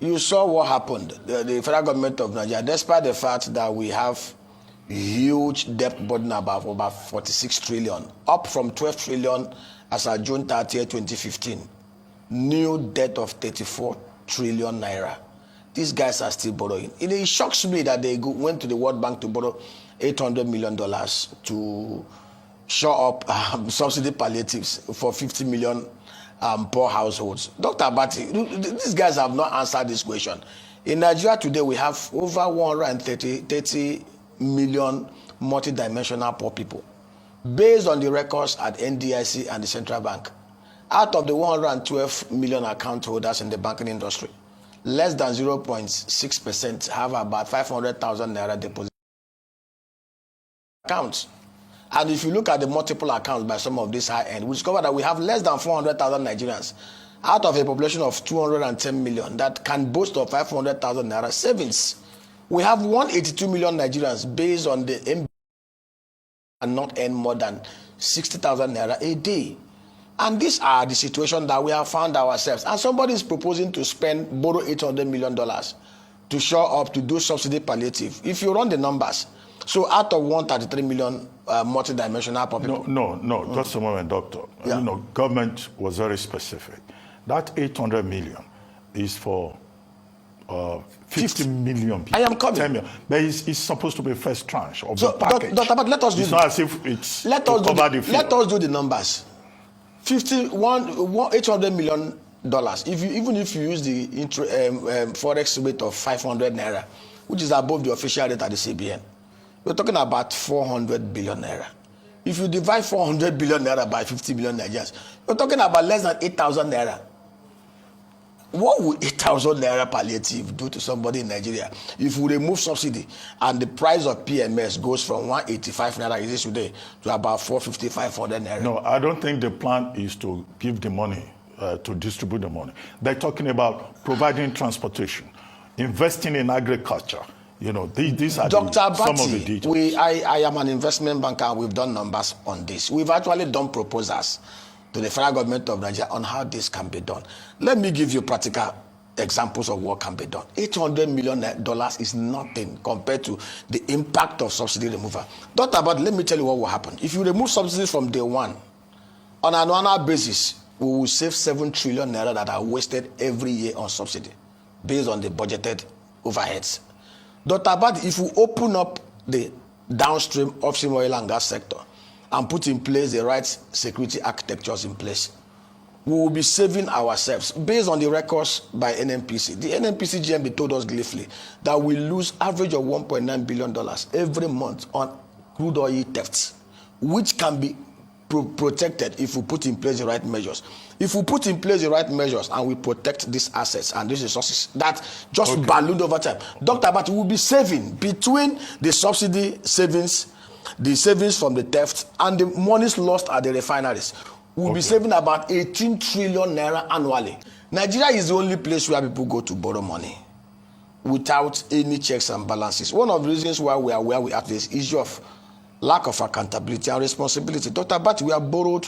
You saw what happened. The federal government of Nigeria, despite the fact that we have huge debt burden of about 46 trillion, up from 12 trillion as of June 30th, 2015. New debt of 34 trillion naira. These guys are still borrowing. It shocks me that they went to the World Bank to borrow $800 million to shore up subsidy palliatives for 50 million poor households. Dr. Abati, these guys have not answered this question. In Nigeria today, we have over 130 million multidimensional poor people, based on the records at NDIC and the Central Bank. Out of the 112 million account holders in the banking industry, less than 0.6% have about 500,000 naira deposit accounts. And if you look at the multiple accounts by some of these high end, we discover that we have less than 400,000 Nigerians out of a population of 210 million that can boast of 500,000 naira savings. We have 182 million Nigerians based on the MBA and not earn more than 60,000 naira a day. And these are the situations that we have found ourselves. And somebody is proposing to borrow $800 million to shore up, to do subsidy palliative. If you run the numbers, so out of 133 million multidimensional people. No, just a moment, doctor. Yeah. Government was very specific. That 800 million is for 50 million people. I am coming. 10 million. But it's supposed to be first tranche of So, the package. Dr. But let us do it's not as if it's let us do the numbers. 800 million dollars. Even if you use the forex rate of 500 naira, which is above the official rate at the CBN, we're talking about 400 billion naira. If you divide 400 billion naira by 50 million Nigerians, we're talking about less than 8,000 naira. What would 8,000 naira palliative do to somebody in Nigeria if we remove subsidy and the price of PMS goes from 185 naira it is today to about 450, 500 naira? No, I don't think the plan is to give the money, to distribute the money. They're talking about providing transportation, investing in agriculture. These are Dr. some of the details. I am an investment banker. We've done numbers on this. We've actually done proposals to the federal government of Nigeria on how this can be done. Let me give you practical examples of what can be done. $800 million is nothing compared to the impact of subsidy removal. Dr. Abad, let me tell you what will happen. If you remove subsidies from day one, on an annual basis, we will save 7 trillion naira that are wasted every year on subsidy, based on the budgeted overheads. Dr. Abad, if we open up the downstream upstream oil and gas sector and put in place the right security architectures in place, we will be saving ourselves based on the records by NNPC. The NNPC GMB told us gleefully that we lose average of $1.9 billion every month on crude oil thefts, which can be protected if we put in place the right measures. If we put in place the right measures and we protect these assets and these resources that just ballooned over time, Dr. Abati will be saving between the subsidy savings, the savings from the theft, and the monies lost at the refineries. We'll be saving about 18 trillion naira annually. Nigeria is the only place where people go to borrow money without any checks and balances. One of the reasons why we are where we are this issue of lack of accountability and responsibility. Dr. Abati, we have borrowed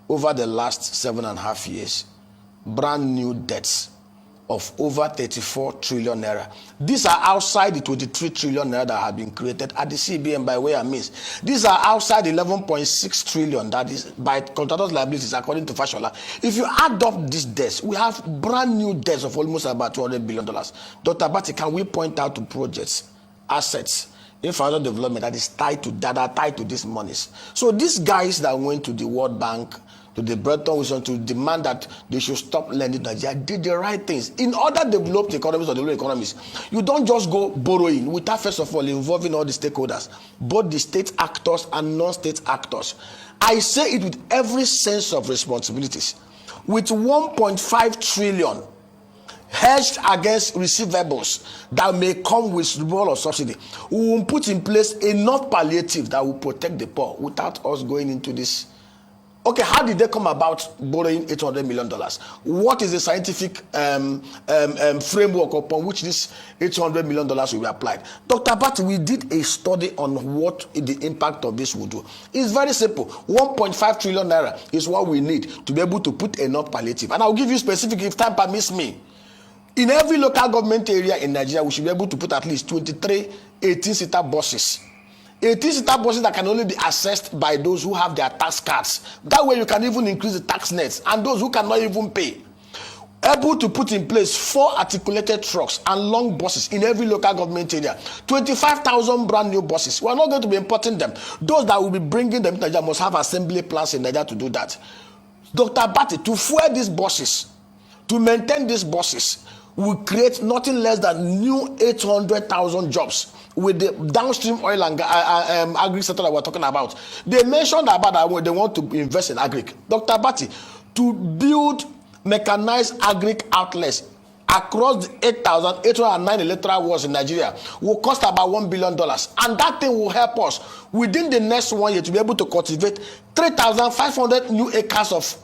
over the last 7.5 years brand new debts of over 34 trillion naira. These are outside the 23 trillion naira that have been created at the CBN by way and means. These are outside 11.6 trillion that is by contractors' liabilities according to Fashola. If you add up these debts, we have brand new debts of almost about $200 billion. Dr. Abati, can we point out to projects, assets, infrastructure development that is tied to that are tied to these monies? So these guys that went to the World Bank, to the Bretton Woods, to demand that they should stop lending Nigeria, did the right things. In other developed economies or developed economies, you don't just go borrowing without first of all involving all the stakeholders, both the state actors and non-state actors. I say it with every sense of responsibilities. With 1.5 trillion hedged against receivables that may come with removal of subsidy, we will put in place enough palliative that will protect the poor without us going into this. Okay, how did they come about borrowing $800 million? What is the scientific framework upon which this $800 million will be applied? Dr. Abati, we did a study on what the impact of this would do. It's very simple. 1.5 trillion naira is what we need to be able to put enough palliative. And I'll give you specific if time permits me. In every local government area in Nigeria, we should be able to put at least 23 18-seater buses. 18-seater buses that can only be accessed by those who have their tax cards. That way you can even increase the tax nets, and those who cannot even pay. Able to put in place 4 articulated trucks and long buses in every local government area. 25,000 brand new buses. We are not going to be importing them. Those that will be bringing them to Nigeria must have assembly plants in Nigeria to do that. Dr. Bati, to fuel these buses, to maintain these buses, will create nothing less than new 800,000 jobs with the downstream oil and agri sector that we're talking about. They mentioned about that they want to invest in agri. Dr. Bati, to build mechanized agri outlets across the 8,809 electoral wards in Nigeria will cost about $1 billion. And that thing will help us within the next 1 year to be able to cultivate 3,500 new acres of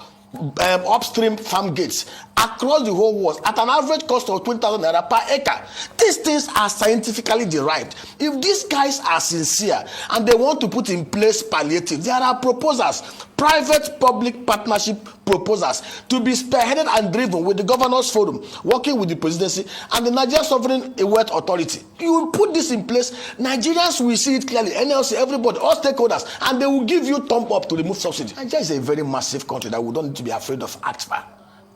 upstream farm gates across the whole world at an average cost of 20,000 naira per acre. These things are scientifically derived. If these guys are sincere and they want to put in place palliative, there are proposals, private-public partnership proposals, to be spearheaded and driven with the Governors Forum, working with the presidency and the Nigeria Sovereign Wealth Authority. You will put this in place, Nigerians will see it clearly, NLC, everybody, all stakeholders, and they will give you thumb up to remove subsidy. Nigeria is a very massive country that we don't need to be afraid of ACTFA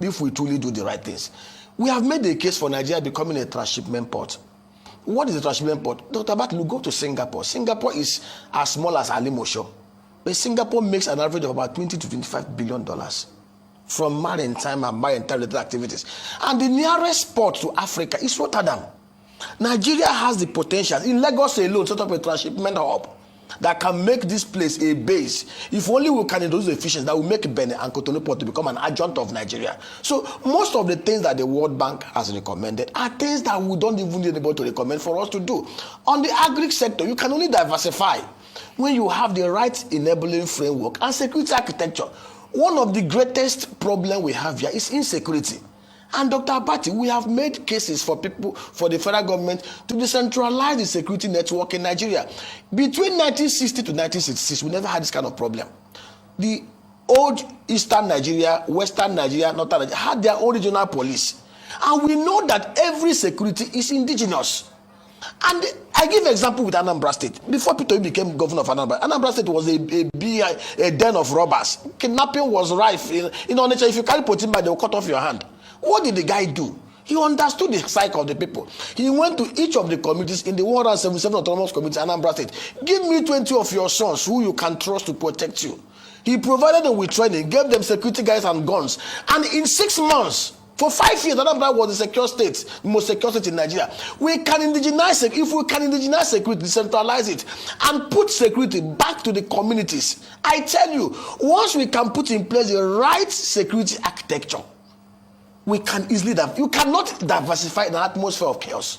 if we truly do the right things. We have made a case for Nigeria becoming a transshipment port. What is a transshipment port? Dr. Batlu, go to Singapore. Singapore is as small as Alimosho, but Singapore makes an average of about $20 to $25 billion from maritime and maritime-related activities. And the nearest port to Africa is Rotterdam. Nigeria has the potential, in Lagos alone, set up a transshipment hub that can make this place a base. If only we can introduce efficiency that will make Benin and Cotonou Port to become an adjunct of Nigeria. So most of the things that the World Bank has recommended are things that we don't even need anybody to recommend for us to do. On the agri sector, you can only diversify when you have the right enabling framework and security architecture. One of the greatest problems we have here is insecurity. And Dr. Abati, we have made cases for people, for the federal government to decentralize the security network in Nigeria. Between 1960 to 1966, we never had this kind of problem. The old Eastern Nigeria, Western Nigeria, Northern Nigeria had their own regional police. And we know that every security is indigenous. And I give an example with Anambra State. Before Peter became governor of Anambra, Anambra State was a den of robbers. Kidnapping was rife. In Onitsha, if you carry Potimba, they will cut off your hand. What did the guy do? He understood the psyche of the people. He went to each of the communities in the 177 autonomous communities in Anambra State. Give me 20 of your sons who you can trust to protect you. He provided them with training, gave them security guys and guns. And in 6 months, for 5 years, Anambra was the secure state, the most secure state in Nigeria. We can indigenize it. If we can indigenize security, decentralize it, and put security back to the communities, I tell you, once we can put in place the right security architecture, we can easily, you cannot diversify in an atmosphere of chaos.